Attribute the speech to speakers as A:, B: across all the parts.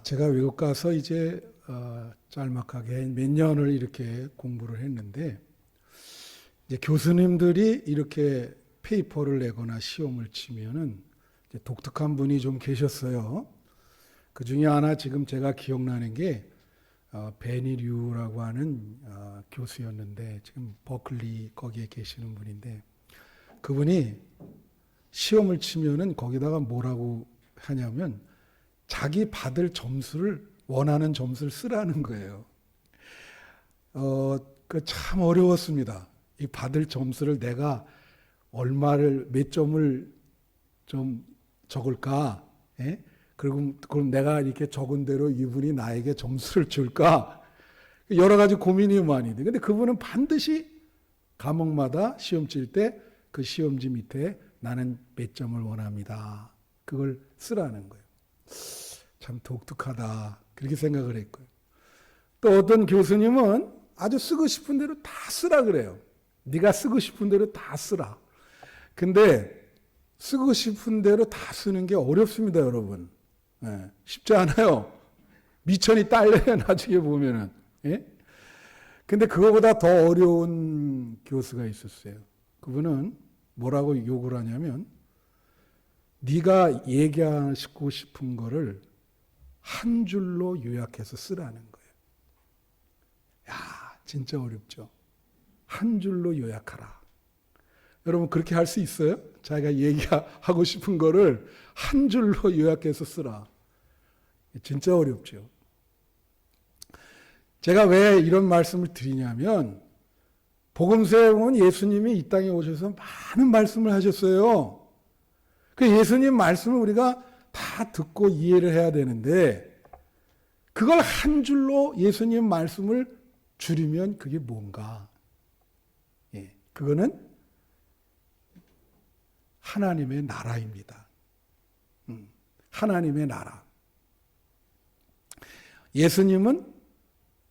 A: 제가 외국 가서 이제 짤막하게 몇 년을 이렇게 공부를 했는데, 이제 교수님들이 이렇게 페이퍼를 내거나 시험을 치면은 이제 독특한 분이 좀 계셨어요. 그 중에 하나 지금 제가 기억나는 게 베니 류라고 하는 교수였는데, 지금 버클리 거기에 계시는 분인데, 그분이 시험을 치면은 거기다가 뭐라고 하냐면 자기 받을 점수를, 원하는 점수를 쓰라는 거예요. 그 참 어려웠습니다. 이 받을 점수를 내가 얼마를, 몇 점을 좀 적을까? 예? 그럼 내가 이렇게 적은 대로 이분이 나에게 점수를 줄까? 여러 가지 고민이 많이 돼. 근데 그분은 반드시 과목마다 시험 칠 때 그 시험지 밑에 나는 몇 점을 원합니다. 그걸 쓰라는 거예요. 참 독특하다. 그렇게 생각을 했고요. 또 어떤 교수님은 아주 쓰고 싶은 대로 다 쓰라 그래요. 네가 쓰고 싶은 대로 다 쓰라. 근데 쓰고 싶은 대로 다 쓰는 게 어렵습니다, 여러분. 예, 쉽지 않아요. 미천이 딸려요, 나중에 보면은. 예? 근데 그거보다 더 어려운 교수가 있었어요. 그분은 뭐라고 욕을 하냐면, 네가 얘기하고 싶은 거를 한 줄로 요약해서 쓰라는 거예요. 야, 진짜 어렵죠. 한 줄로 요약하라. 여러분 그렇게 할 수 있어요? 자기가 얘기하고 싶은 거를 한 줄로 요약해서 쓰라. 진짜 어렵죠. 제가 왜 이런 말씀을 드리냐면, 복음서에 보면 예수님이 이 땅에 오셔서 많은 말씀을 하셨어요. 그 예수님 말씀을 우리가 다 듣고 이해를 해야 되는데, 그걸 한 줄로 예수님 말씀을 줄이면 그게 뭔가? 예, 그거는 하나님의 나라입니다. 하나님의 나라. 예수님은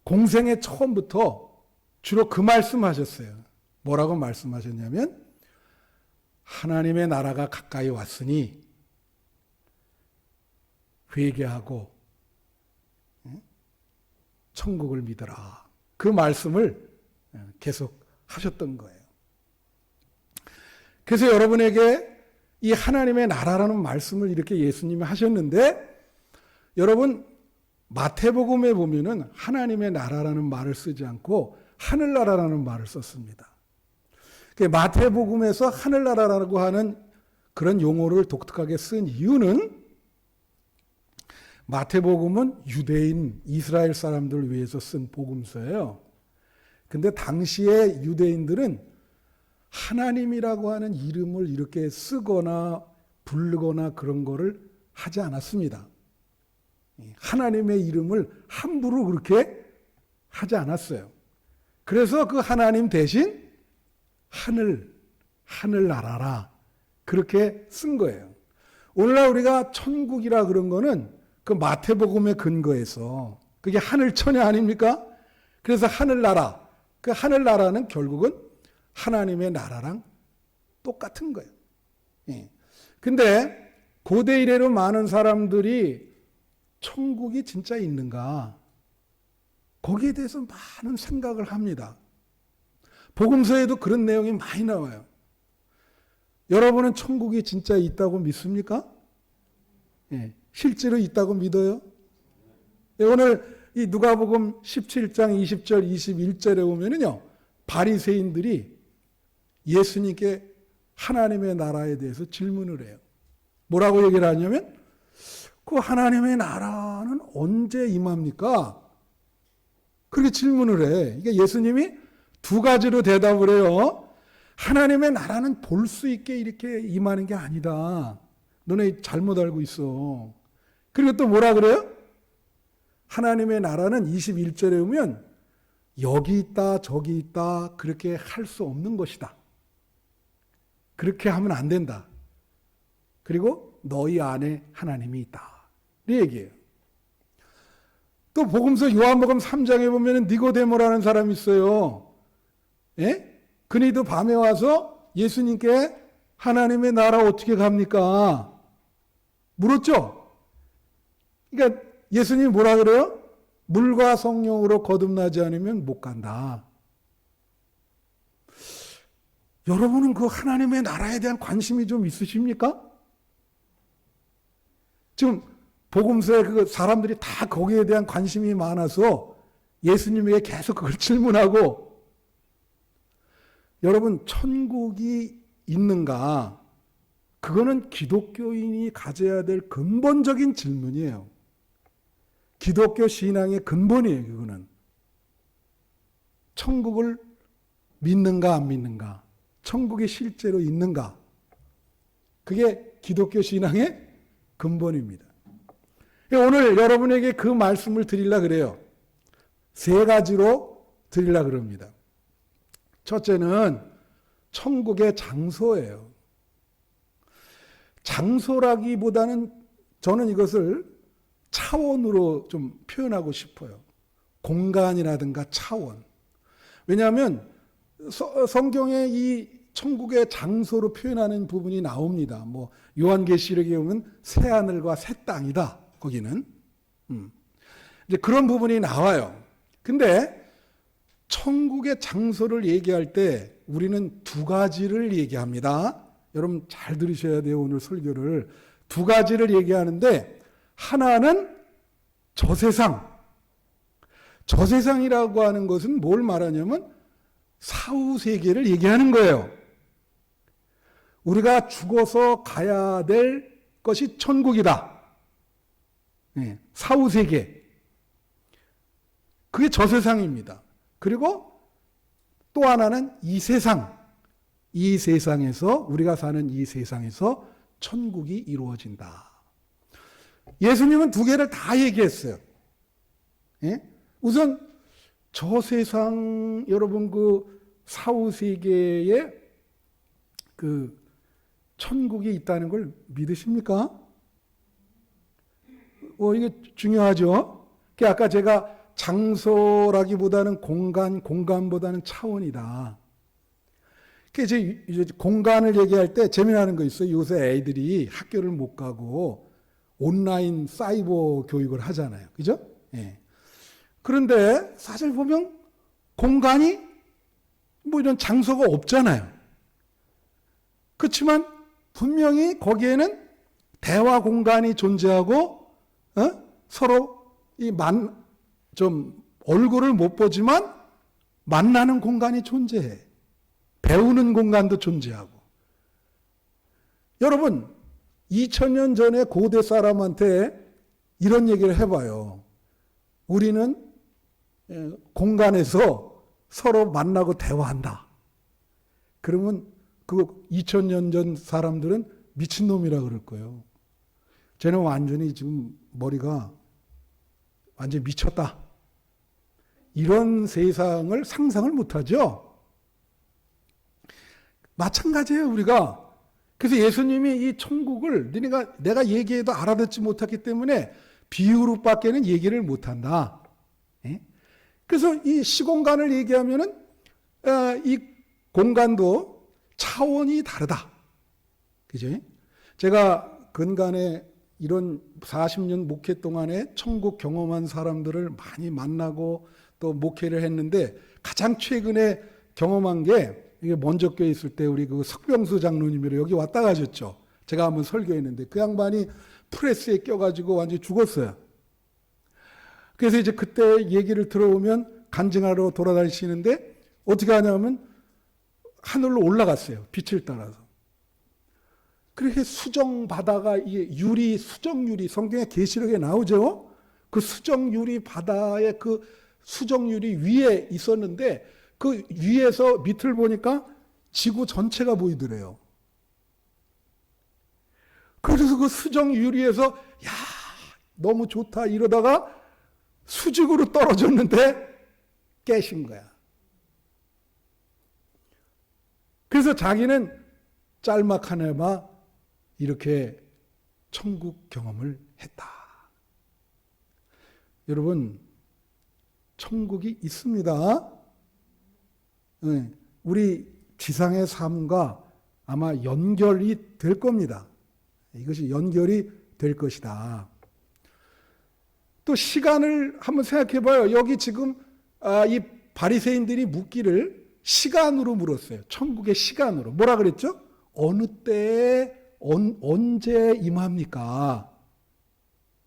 A: 공생의 처음부터 주로 그 말씀하셨어요. 뭐라고 말씀하셨냐면, 하나님의 나라가 가까이 왔으니 회개하고 천국을 믿어라. 그 말씀을 계속 하셨던 거예요. 그래서 여러분에게 이 하나님의 나라라는 말씀을 이렇게 예수님이 하셨는데, 여러분 마태복음에 보면은 하나님의 나라라는 말을 쓰지 않고 하늘나라라는 말을 썼습니다. 마태복음에서 하늘나라라고 하는 그런 용어를 독특하게 쓴 이유는, 마태복음은 유대인, 이스라엘 사람들을 위해서 쓴 복음서예요. 근데 당시에 유대인들은 하나님이라고 하는 이름을 이렇게 쓰거나 부르거나 그런 거를 하지 않았습니다. 하나님의 이름을 함부로 그렇게 하지 않았어요. 그래서 그 하나님 대신 하늘나라라 그렇게 쓴 거예요. 오늘날 우리가 천국이라 그런 거는 그 마태복음의 근거에서 그게 하늘천이 아닙니까? 그래서 하늘나라, 그 하늘나라는 결국은 하나님의 나라랑 똑같은 거예요. 예. 근데 고대 이래로 많은 사람들이 천국이 진짜 있는가? 거기에 대해서 많은 생각을 합니다. 복음서에도 그런 내용이 많이 나와요. 여러분은 천국이 진짜 있다고 믿습니까? 예, 실제로 있다고 믿어요? 예, 오늘 이 누가복음 17장 20절 21절에 보면은요, 바리새인들이 예수님께 하나님의 나라에 대해서 질문을 해요. 뭐라고 얘기를 하냐면, 그 하나님의 나라는 언제 임합니까? 그렇게 질문을 해. 이게 예수님이 두 가지로 대답을 해요. 하나님의 나라는 볼 수 있게 이렇게 임하는 게 아니다. 너네 잘못 알고 있어. 그리고 또 뭐라 그래요? 하나님의 나라는 21절에 보면 여기 있다 저기 있다 그렇게 할 수 없는 것이다. 그렇게 하면 안 된다. 그리고 너희 안에 하나님이 있다. 이 얘기예요. 또 복음서 요한복음 3장에 보면 니고데모라는 사람이 있어요. 예? 그니도 밤에 와서 예수님께 하나님의 나라 어떻게 갑니까? 물었죠. 그러니까 예수님이 뭐라 그래요? 물과 성령으로 거듭나지 않으면 못 간다. 여러분은 그 하나님의 나라에 대한 관심이 좀 있으십니까? 지금 복음서에 그 사람들이 다 거기에 대한 관심이 많아서 예수님에게 계속 그걸 질문하고, 여러분 천국이 있는가? 그거는 기독교인이 가져야 될 근본적인 질문이에요. 기독교 신앙의 근본이에요. 그거는 천국을 믿는가 안 믿는가, 천국이 실제로 있는가, 그게 기독교 신앙의 근본입니다. 오늘 여러분에게 그 말씀을 드리려고 그래요. 세 가지로 드리려고 그럽니다. 첫째는 천국의 장소예요. 장소라기보다는 저는 이것을 차원으로 좀 표현하고 싶어요. 공간이라든가 차원. 왜냐하면 성경에 이 천국의 장소로 표현하는 부분이 나옵니다. 뭐 요한계시록에 보면 새 하늘과 새 땅이다. 거기는 이제 그런 부분이 나와요. 근데 천국의 장소를 얘기할 때 우리는 두 가지를 얘기합니다. 여러분 잘 들으셔야 돼요. 오늘 설교를 두 가지를 얘기하는데, 하나는 저세상. 저세상이라고 하는 것은 뭘 말하냐면 사후세계를 얘기하는 거예요. 우리가 죽어서 가야 될 것이 천국이다. 네, 사후세계. 그게 저세상입니다. 그리고 또 하나는 이 세상. 이 세상에서, 우리가 사는 이 세상에서 천국이 이루어진다. 예수님은 두 개를 다 얘기했어요. 예? 우선 저 세상, 여러분 그 사후세계에 그 천국이 있다는 걸 믿으십니까? 이게 중요하죠. 아까 제가 장소라기보다는 공간보다는 차원이다. 이제 공간을 얘기할 때 재미나는 거 있어요. 요새 애들이 학교를 못 가고 온라인 사이버 교육을 하잖아요. 그죠? 예. 그런데 사실 보면 공간이 뭐 이런 장소가 없잖아요. 그렇지만 분명히 거기에는 대화 공간이 존재하고, 서로 좀 얼굴을 못 보지만 만나는 공간이 존재해. 배우는 공간도 존재하고. 여러분 2000년 전에 고대 사람한테 이런 얘기를 해봐요. 우리는 공간에서 서로 만나고 대화한다. 그러면 그 2000년 전 사람들은 미친놈이라 그럴 거예요. 쟤는 완전히 지금 머리가 완전히 미쳤다. 이런 세상을 상상을 못하죠. 마찬가지예요, 우리가. 그래서 예수님이 이 천국을 내가 얘기해도 알아듣지 못했기 때문에 비유로밖에는 얘기를 못한다. 예? 그래서 이 시공간을 얘기하면은 이 공간도 차원이 다르다. 그죠? 제가 근간에 이런 40년 목회 동안에 천국 경험한 사람들을 많이 만나고 또 목회를 했는데, 가장 최근에 경험한 게, 이게 먼저교회 있을 때 우리 그 석병수 장로님이 여기 왔다 가셨죠. 제가 한번 설교했는데 그 양반이 프레스에 껴가지고 완전히 죽었어요. 그래서 이제 그때 얘기를 들어오면 간증하러 돌아다니시는데 어떻게 하냐면 하늘로 올라갔어요. 빛을 따라서. 그렇게 수정 바다가, 이게 유리, 수정 유리, 성경의 계시록에 나오죠. 그 수정 유리 바다에 그 수정 유리 위에 있었는데 그 위에서 밑을 보니까 지구 전체가 보이더래요. 그래서 그 수정 유리에서 야, 너무 좋다 이러다가 수직으로 떨어졌는데 깨신 거야. 그래서 자기는 짤막하네마 이렇게 천국 경험을 했다. 여러분, 천국이 있습니다. 우리 지상의 삶과 아마 연결이 될 겁니다. 이것이 연결이 될 것이다. 또 시간을 한번 생각해 봐요. 여기 지금 이 바리새인들이 묻기를 시간으로 물었어요. 천국의 시간으로. 뭐라 그랬죠? 어느 때에 언제 임합니까?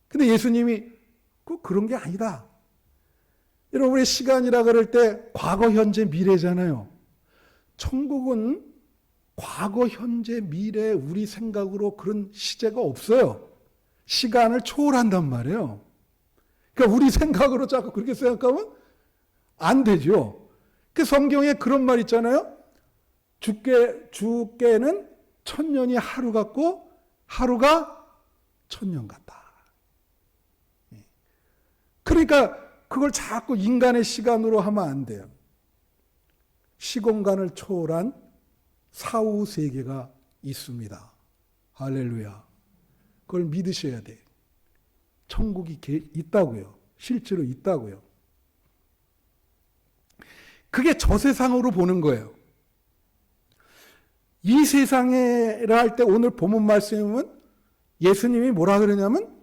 A: 근데 예수님이 그런 게 아니다. 여러분의 시간이라 그럴 때 과거, 현재, 미래잖아요. 천국은 과거, 현재, 미래 우리 생각으로 그런 시제가 없어요. 시간을 초월한단 말이에요. 그러니까 우리 생각으로 자꾸 그렇게 생각하면 안 되죠. 그 성경에 그런 말 있잖아요. 주께는 천년이 하루 같고 하루가 천년 같다. 그러니까 그걸 자꾸 인간의 시간으로 하면 안 돼요. 시공간을 초월한 사후 세계가 있습니다. 할렐루야. 그걸 믿으셔야 돼요. 천국이 있다고요. 실제로 있다고요. 그게 저 세상으로 보는 거예요. 이 세상에라 할 때 오늘 본문 말씀에 보면 예수님이 뭐라 그러냐면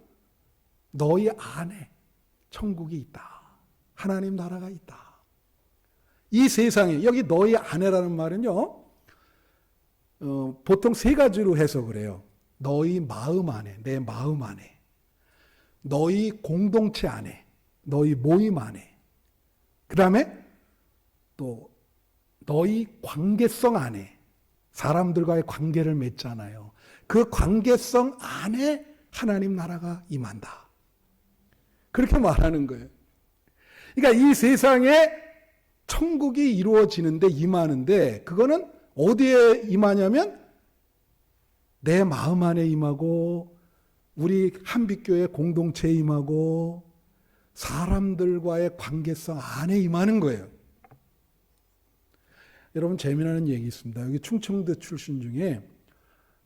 A: 너희 안에 천국이 있다. 하나님 나라가 있다. 이 세상에, 여기 너희 안에라는 말은요, 보통 세 가지로 해석을 해요. 너희 마음 안에, 내 마음 안에, 너희 공동체 안에, 너희 모임 안에, 그 다음에 또 너희 관계성 안에, 사람들과의 관계를 맺잖아요. 그 관계성 안에 하나님 나라가 임한다. 그렇게 말하는 거예요. 그러니까 이 세상에 천국이 이루어지는데, 임하는데, 그거는 어디에 임하냐면 내 마음 안에 임하고 우리 한빛교회 공동체에 임하고 사람들과의 관계성 안에 임하는 거예요. 여러분, 재미나는 얘기 있습니다. 여기 충청도 출신 중에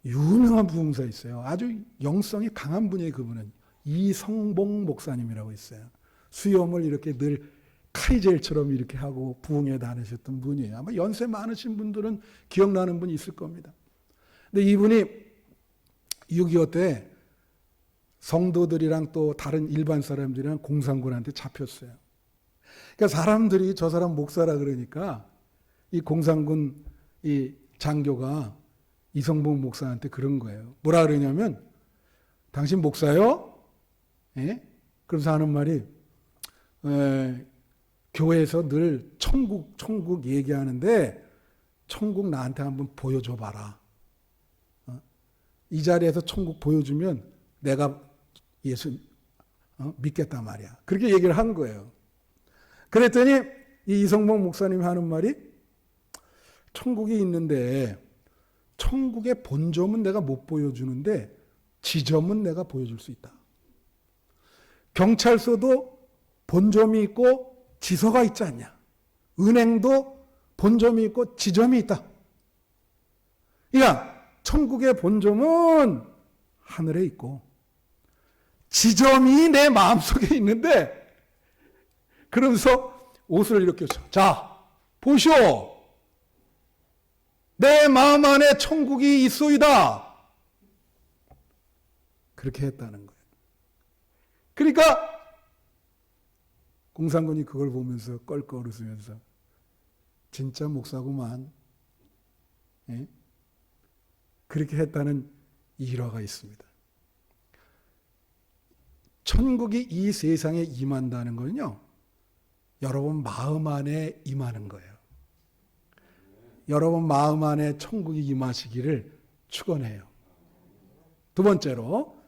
A: 유명한 부흥사 있어요. 아주 영성이 강한 분이에요. 그분은 이성봉 목사님이라고 있어요. 수염을 이렇게 늘 카이젤처럼 이렇게 하고 부흥회 다니셨던 분이에요. 아마 연세 많으신 분들은 기억나는 분이 있을 겁니다. 근데 이분이 6.25 때 성도들이랑 또 다른 일반 사람들이랑 공산군한테 잡혔어요. 그러니까 사람들이 저 사람 목사라 그러니까 이 공산군 이 장교가 이성봉 목사한테 그런 거예요. 뭐라 그러냐면 당신 목사요? 예? 그러면서 하는 말이 교회에서 늘 천국 얘기하는데 천국 나한테 한번 보여줘 봐라. 이 자리에서 천국 보여주면 내가 예수 믿겠단 말이야. 그렇게 얘기를 한 거예요. 그랬더니 이 이성봉 목사님이 하는 말이 천국이 있는데 천국의 본점은 내가 못 보여주는데 지점은 내가 보여줄 수 있다. 경찰서도 본점이 있고 지서가 있지 않냐. 은행도 본점이 있고 지점이 있다. 그러니까 천국의 본점은 하늘에 있고 지점이 내 마음속에 있는데, 그러면서 옷을 이렇게 자 보시오. 내 마음 안에 천국이 있소이다. 그렇게 했다는 거예요. 그러니까 공산군이 그걸 보면서 껄껄 웃으면서 진짜 목사구만. 예? 그렇게 했다는 일화가 있습니다. 천국이 이 세상에 임한다는 거는요, 여러분 마음 안에 임하는 거예요. 여러분 마음 안에 천국이 임하시기를 축원해요. 두 번째로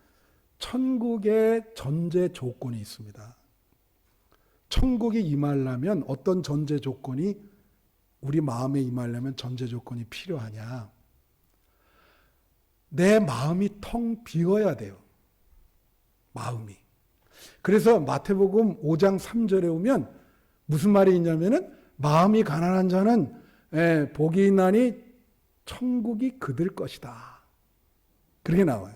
A: 천국의 전제 조건이 있습니다. 천국이 임하려면 어떤 전제 조건이, 우리 마음에 임하려면 전제 조건이 필요하냐? 내 마음이 텅 비어야 돼요. 마음이. 그래서 마태복음 5장 3절에 오면 무슨 말이 있냐면은 마음이 가난한 자는 복이 있나니 천국이 그들 것이다. 그렇게 나와요.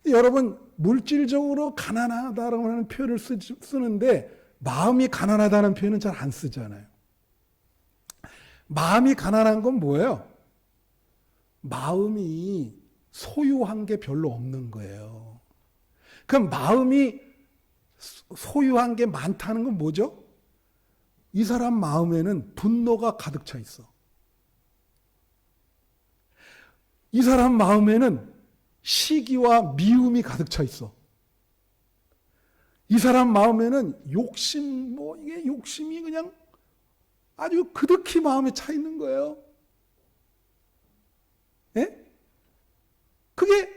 A: 여러분, 물질적으로 가난하다라고 하는 표현을 쓰는데 마음이 가난하다는 표현은 잘 안 쓰잖아요. 마음이 가난한 건 뭐예요? 마음이 소유한 게 별로 없는 거예요. 그럼 마음이 소유한 게 많다는 건 뭐죠? 이 사람 마음에는 분노가 가득 차 있어. 이 사람 마음에는 시기와 미움이 가득 차 있어. 이 사람 마음에는 욕심, 이게 욕심이 그냥 아주 그득히 마음에 차 있는 거예요. 예? 그게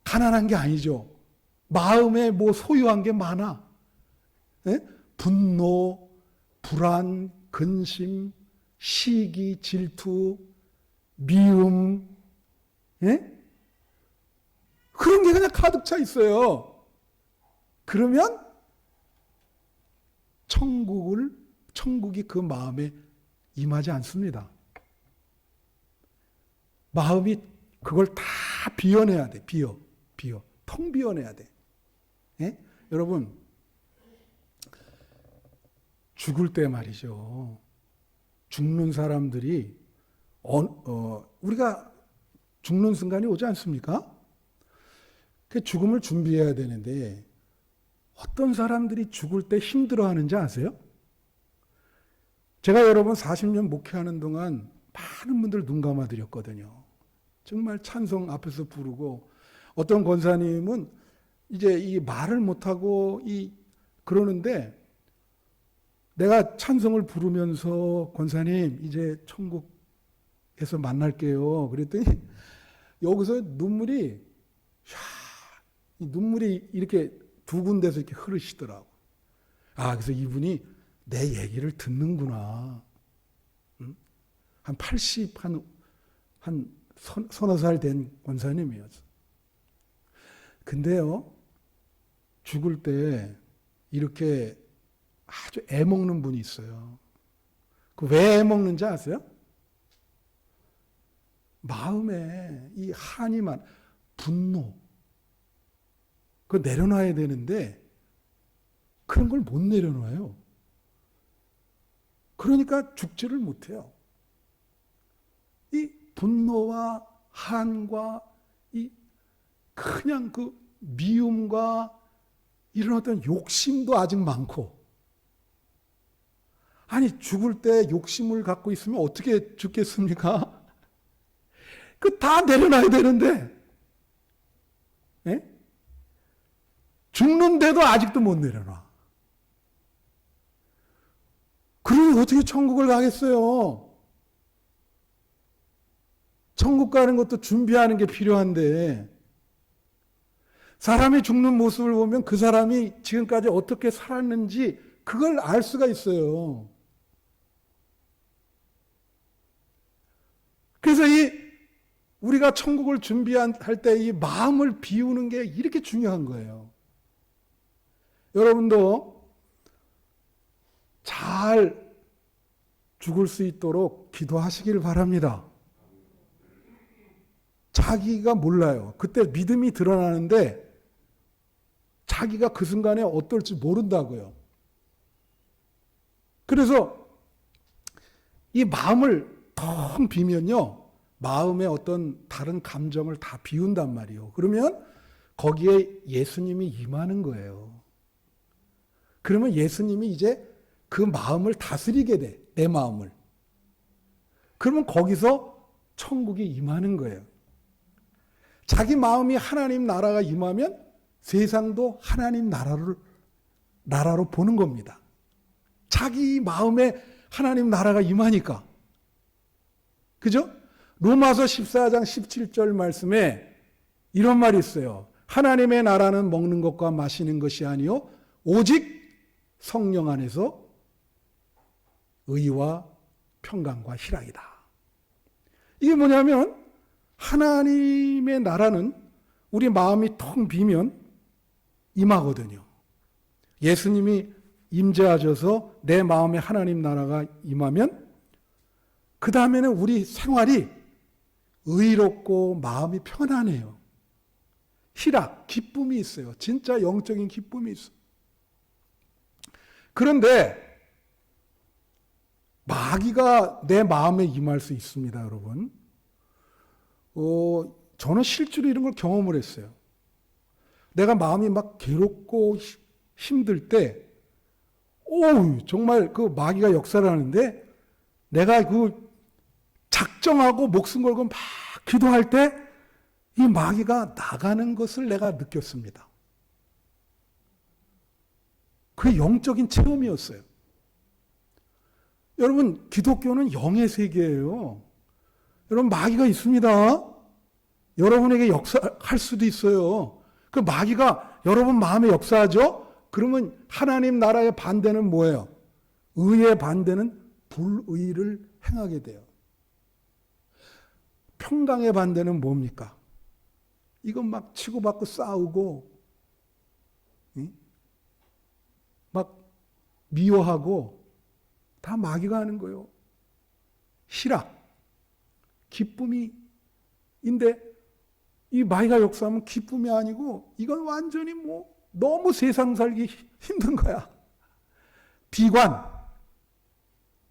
A: 가난한 게 아니죠. 마음에 소유한 게 많아. 예? 분노, 불안, 근심, 시기, 질투, 미움, 예? 그런 게 그냥 가득 차 있어요. 그러면 천국이 그 마음에 임하지 않습니다. 마음이 그걸 다 비워내야 돼. 텅 비워내야 돼. 예? 여러분, 죽을 때 말이죠. 죽는 사람들이 우리가 죽는 순간이 오지 않습니까? 그 죽음을 준비해야 되는데 어떤 사람들이 죽을 때 힘들어하는지 아세요? 제가 여러분 40년 목회하는 동안 많은 분들 눈 감아드렸거든요. 정말 찬송 앞에서 부르고 어떤 권사님은 이제 이 말을 못하고 그러는데 내가 찬송을 부르면서 권사님 이제 천국에서 만날게요. 그랬더니 여기서 눈물이 이렇게 두 군데서 이렇게 흐르시더라고. 그래서 이분이 내 얘기를 듣는구나. 한 80, 한 서너 살 된 권사님이었어. 근데요, 죽을 때 이렇게 아주 애먹는 분이 있어요. 그 왜 애먹는지 아세요? 마음에 이 한이 분노, 그거 내려놔야 되는데 그런 걸 못 내려놔요. 그러니까 죽지를 못해요. 이 분노와 한과 그냥 그 미움과 이런 어떤 욕심도 아직 많고, 아니 죽을 때 욕심을 갖고 있으면 어떻게 죽겠습니까? 그 다 내려놔야 되는데, 예? 죽는데도 아직도 못 내려놔. 그러니 어떻게 천국을 가겠어요? 천국 가는 것도 준비하는 게 필요한데, 사람이 죽는 모습을 보면 그 사람이 지금까지 어떻게 살았는지 그걸 알 수가 있어요. 그래서 우리가 천국을 준비할 때 이 마음을 비우는 게 이렇게 중요한 거예요. 여러분도 잘 죽을 수 있도록 기도하시길 바랍니다. 자기가 몰라요. 그때 믿음이 드러나는데 자기가 그 순간에 어떨지 모른다고요. 그래서 이 마음을 텅 비면요, 마음의 어떤 다른 감정을 다 비운단 말이에요. 그러면 거기에 예수님이 임하는 거예요. 그러면 예수님이 이제 그 마음을 다스리게 돼, 내 마음을. 그러면 거기서 천국이 임하는 거예요. 자기 마음이 하나님 나라가 임하면 세상도 하나님 나라로 보는 겁니다. 자기 마음에 하나님 나라가 임하니까. 그죠? 로마서 14장 17절 말씀에 이런 말이 있어요. 하나님의 나라는 먹는 것과 마시는 것이 아니요 오직 성령 안에서 의와 평강과 희락이다. 이게 뭐냐면 하나님의 나라는 우리 마음이 텅 비면 임하거든요. 예수님이 임재하셔서 내 마음에 하나님 나라가 임하면 그 다음에는 우리 생활이 의롭고 마음이 편안해요. 희락, 기쁨이 있어요. 진짜 영적인 기쁨이 있어요. 그런데 마귀가 내 마음에 임할 수 있습니다, 여러분. 저는 실제로 이런 걸 경험을 했어요. 내가 마음이 막 괴롭고 힘들 때, 정말 그 마귀가 역사를 하는데, 내가 그 작정하고 목숨 걸고 막 기도할 때, 이 마귀가 나가는 것을 내가 느꼈습니다. 그게 영적인 체험이었어요. 여러분, 기독교는 영의 세계예요. 여러분, 마귀가 있습니다. 여러분에게 역사할 수도 있어요. 그 마귀가 여러분 마음에 역사하죠? 그러면 하나님 나라의 반대는 뭐예요? 의의 반대는 불의를 행하게 돼요. 평강의 반대는 뭡니까? 이건 막 치고받고 싸우고, 막 미워하고, 다 마귀가 하는 거예요. 희락, 기쁨인데, 이 마귀가 역사하면 기쁨이 아니고, 이건 완전히 너무 세상 살기 힘든 거야. 비관.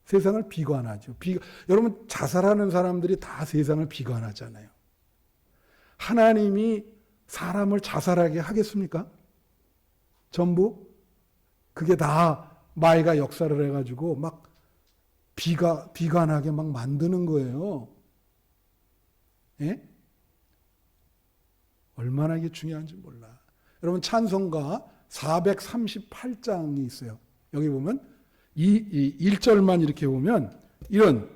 A: 세상을 비관하죠. 여러분, 자살하는 사람들이 다 세상을 비관하잖아요. 하나님이 사람을 자살하게 하겠습니까? 전부? 그게 다 마귀가 역사를 해가지고 막 비관하게 막 만드는 거예요. 예? 얼마나 이게 중요한지 몰라. 여러분, 찬송가 438장이 있어요. 여기 보면 이 1절만 이렇게 보면 이런,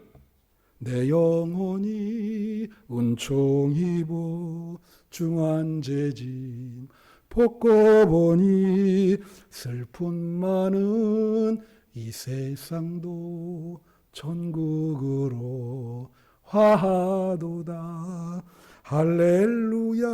A: 내 영혼이 은총이 보중한 죄짐 벗고 보니 슬픔 많은 이 세상도 천국으로 화하도다. 할렐루야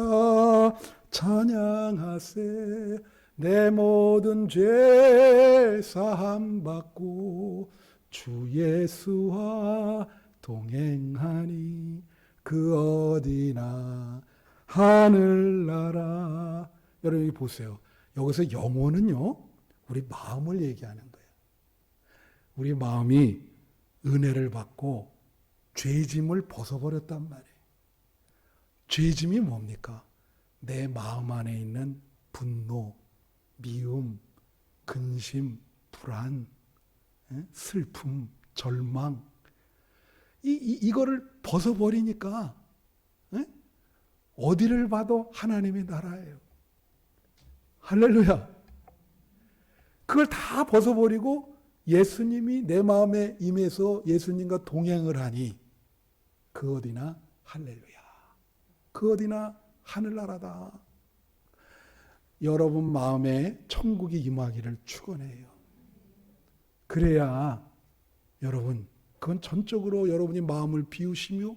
A: 찬양하세. 내 모든 죄 사함 받고 주 예수와 동행하니 그 어디나 하늘나라. 여러분 여기 보세요. 여기서 영혼은요, 우리 마음을 얘기하는 거예요. 우리 마음이 은혜를 받고 죄짐을 벗어버렸단 말이에요. 죄짐이 뭡니까? 내 마음 안에 있는 분노, 미움, 근심, 불안, 슬픔, 절망, 이거를 벗어버리니까 어디를 봐도 하나님의 나라예요. 할렐루야. 그걸 다 벗어버리고 예수님이 내 마음에 임해서 예수님과 동행을 하니 그 어디나 할렐루야. 그 어디나 하늘나라다. 여러분 마음에 천국이 임하기를 축원해요. 그래야 여러분, 그건 전적으로 여러분이 마음을 비우시며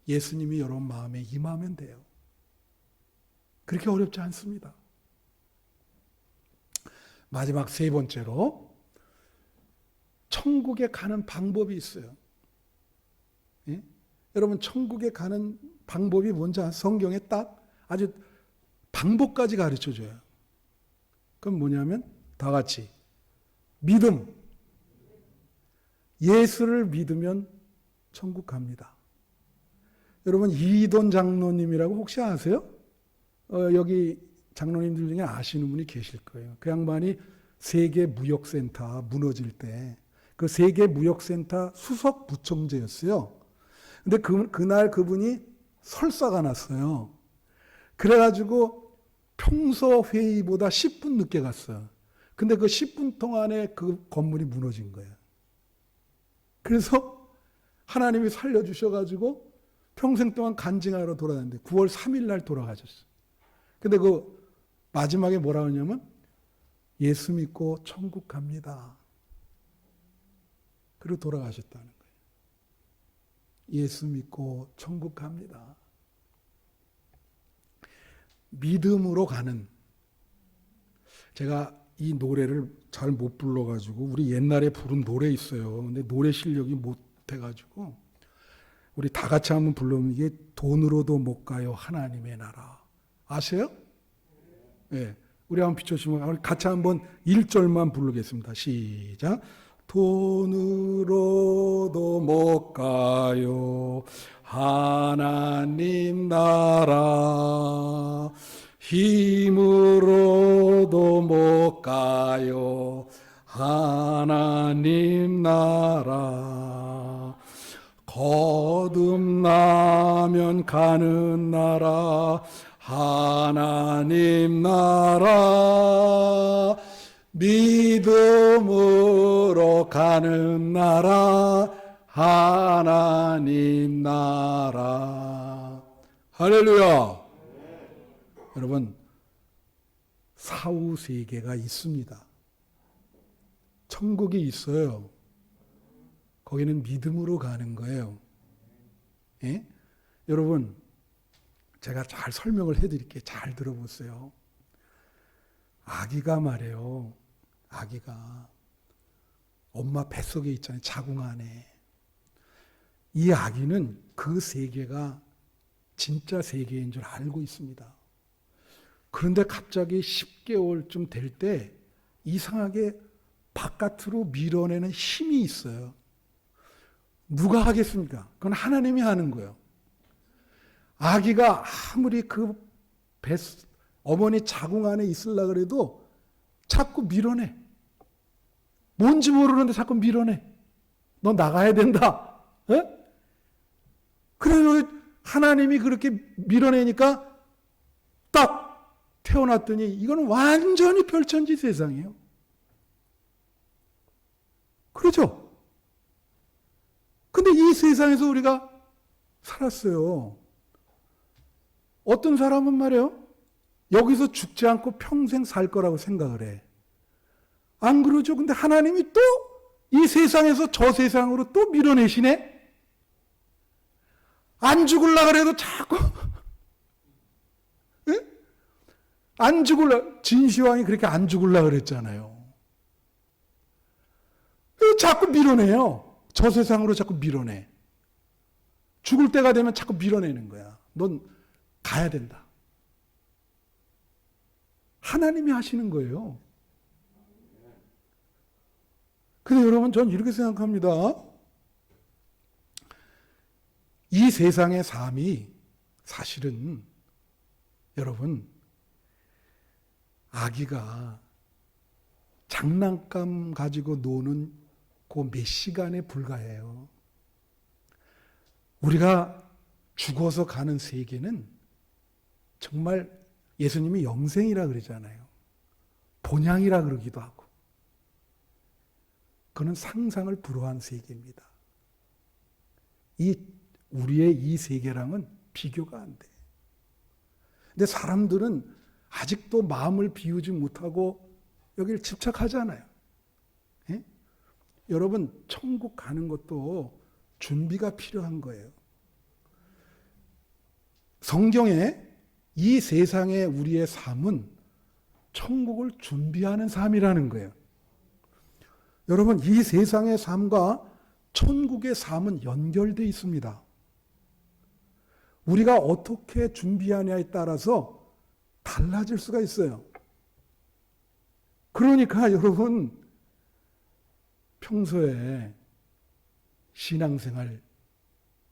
A: 예수님이 여러분 마음에 임하면 돼요. 그렇게 어렵지 않습니다. 마지막 세 번째로 천국에 가는 방법이 있어요. 예? 여러분 천국에 가는 방법이 뭔지 성경에 딱 아주 방법까지 가르쳐줘요. 그건 뭐냐면 다 같이 믿음. 예수를 믿으면 천국 갑니다. 여러분 이돈 장로님이라고 혹시 아세요? 여기 장로님들 중에 아시는 분이 계실 거예요. 그 양반이 세계무역센터 무너질 때 그 세계무역센터 수석 부총재였어요. 근데 그날 그분이 설사가 났어요. 그래가지고 평소 회의보다 10분 늦게 갔어요. 근데 그 10분 동안에 그 건물이 무너진 거예요. 그래서 하나님이 살려주셔가지고 평생 동안 간증하러 돌아다녔는데 9월 3일 날 돌아가셨어요. 근데 그 마지막에 뭐라고 하냐면 예수 믿고 천국 갑니다. 그리고 돌아가셨다는 거예요. 예수 믿고 천국 갑니다. 믿음으로 가는. 제가 이 노래를 잘 못 불러가지고 우리 옛날에 부른 노래 있어요. 근데 노래 실력이 못해가지고 우리 다 같이 한번 불러보면 이게 돈으로도 못 가요 하나님의 나라. 아세요? 네. 우리 한번 비춰주시면 같이 한번 1절만 부르겠습니다. 시작. 돈으로도 못 가요 하나님 나라. 힘으로도 못 가요. 하나님 나라 거듭나면 가는 나라 하나님 나라 믿음으로 가는 나라 하나님 나라. 할렐루야. 여러분, 사후세계가 있습니다. 천국이 있어요. 거기는 믿음으로 가는 거예요. 예? 여러분, 제가 잘 설명을 해드릴게요. 잘 들어보세요. 아기가 말이에요. 아기가 엄마 뱃속에 있잖아요. 자궁 안에. 이 아기는 그 세계가 진짜 세계인 줄 알고 있습니다. 그런데 갑자기 10개월쯤 될 때 이상하게 바깥으로 밀어내는 힘이 있어요. 누가 하겠습니까? 그건 하나님이 하는 거예요. 아기가 아무리 그 어머니 자궁 안에 있으려고 그래도 자꾸 밀어내. 뭔지 모르는데 자꾸 밀어내. 너 나가야 된다. 에? 그래서 하나님이 그렇게 밀어내니까 딱 태어났더니 이거는 완전히 별천지 세상이에요. 그렇죠? 근데 이 세상에서 우리가 살았어요. 어떤 사람은 말이에요. 여기서 죽지 않고 평생 살 거라고 생각을 해. 안 그러죠? 근데 하나님이 또 이 세상에서 저 세상으로 또 밀어내시네? 안 죽으려고 그래도 자꾸 네? 안 죽으려고 진시황이 그렇게 안 죽으려고 그랬잖아요. 자꾸 밀어내요. 저 세상으로 자꾸 밀어내. 죽을 때가 되면 자꾸 밀어내는 거야. 넌 가야 된다. 하나님이 하시는 거예요. 근데 여러분, 전 이렇게 생각합니다. 이 세상의 삶이 사실은 여러분, 아기가 장난감 가지고 노는 그 몇 시간에 불과해요. 우리가 죽어서 가는 세계는 정말 예수님이 영생이라 그러잖아요. 본향이라 그러기도 하고. 그는 상상을 불허한 세계입니다. 우리의 이 세계랑은 비교가 안 돼. 근데 사람들은 아직도 마음을 비우지 못하고 여기를 집착하잖아요. 예? 여러분, 천국 가는 것도 준비가 필요한 거예요. 성경에 이 세상의 우리의 삶은 천국을 준비하는 삶이라는 거예요. 여러분, 이 세상의 삶과 천국의 삶은 연결되어 있습니다. 우리가 어떻게 준비하냐에 따라서 달라질 수가 있어요. 그러니까 여러분, 평소에 신앙생활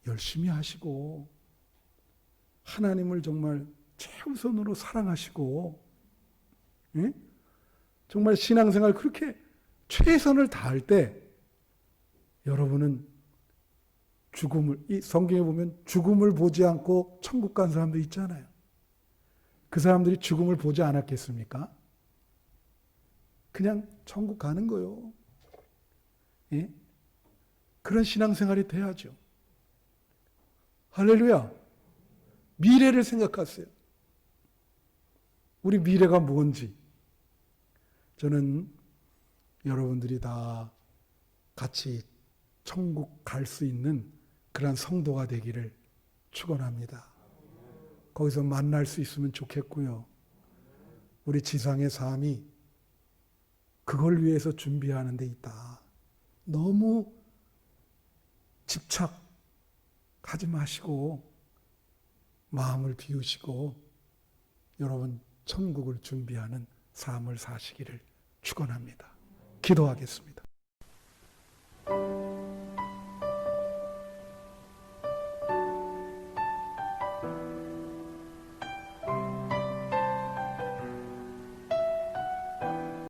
A: 열심히 하시고 하나님을 정말 최우선으로 사랑하시고, 예? 정말 신앙생활 그렇게 최선을 다할 때 여러분은 이 성경에 보면 죽음을 보지 않고 천국 간 사람도 있잖아요. 그 사람들이 죽음을 보지 않았겠습니까? 그냥 천국 가는 거요. 예? 그런 신앙생활이 돼야죠. 할렐루야. 미래를 생각하세요. 우리 미래가 뭔지. 저는 여러분들이 다 같이 천국 갈 수 있는 그런 성도가 되기를 축원합니다. 거기서 만날 수 있으면 좋겠고요. 우리 지상의 삶이 그걸 위해서 준비하는 데 있다. 너무 집착하지 마시고 마음을 비우시고 여러분 천국을 준비하는 삶을 사시기를 축원합니다. 기도하겠습니다.